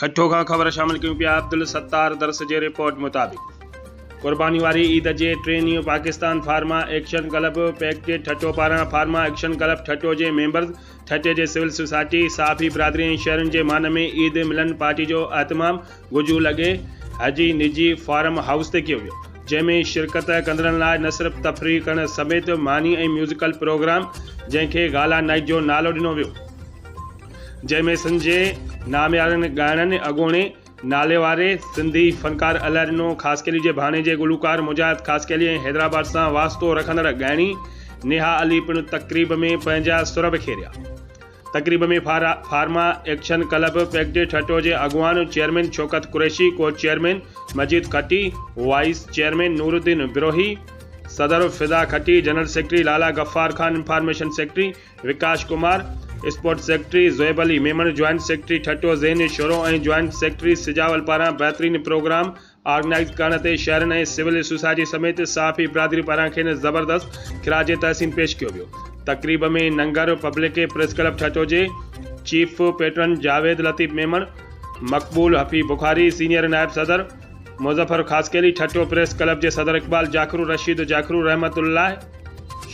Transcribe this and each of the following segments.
खट्ठो खां ख़बर शामिल कयूं पिया। अब्दुल सत्तार दरस जे रिपोर्ट मुताबिक़ क़ुर्बानी वारी ईद जे 3 ॾींहं पाकिस्तान फार्मा एक्शन क्लब पैकेट ठट्टो पारां फार्मा एक्शन क्लब ठट्टो जे मेंबर्स ठट्टे जे सिविल सोसाइटी साफ़ी बिरादरी ऐं शहरनि जे मान में ईद मिलन पार्टी जो अहतमाम गुजू लॻे हजी निजी फार्म हाउस ते कयो वियो, जंहिंमें शिरकत कंदड़नि लाइ न सिर्फ़ तफ़रीह करण समेत मानी ऐं म्यूज़िकल प्रोग्राम जंहिंखे गाला नाइट जो नालो ॾिनो वियो, जंहिंमें संजे नामियारनि ॻाइणनि अॻोणे नाले वारे सिंधी फनकार अलाइनो ख़ासकेली जे भाणे जे गुलूकार मुजाहिद ख़ासकेली ऐं हैदराबाद सां वास्तो रखंदड़ ॻाइणी नेहा अली पिणु तक़रीब में पंहिंजा सुर बिखेरिया। तक़रीब में फार्मा एक्शन क्लब पैकेट ठट्टो जे अॻवान चेयरमैन शौकत कुरैशी, को चेयरमैन मजीद खट्टी, वाइस चेयरमैन नूरुद्दीन बिरोही, सदर Fida Khatti, general secretary Lala Gaffar Khan, information secretary Vikas Kumar, sport secretary Zoaib Ali Memon, joint secretary Thatta Zain Shoro ऐं जॉइंट सेक्रेटरी सिजावल पारां बहितरीन प्रोग्राम ऑर्गेनाइज़ करण ते शहरनि ऐं सिविल सोसाइटी समेत साफ़ी बिरादरी पारां खेनि ज़बरदस्त खिराज तहसीन पेश कयो वियो। तक़रीब में नंगर पब्लिक प्रेस क्लब ठट्टो जे चीफ पेट्रन जावेद लतीफ़ मेमन, मक़बूल हफ़ी बुखारी सीनियर नायब सदर, मुज़फ़र ख़ासकेली ठट्टो प्रेस क्लब जे सदर इक़बाल जाखरू, रशीद जाखरू रहमतुल्लाह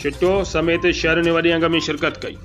शिटो समेत शहर ने वॾी अंग में शिरकत कई।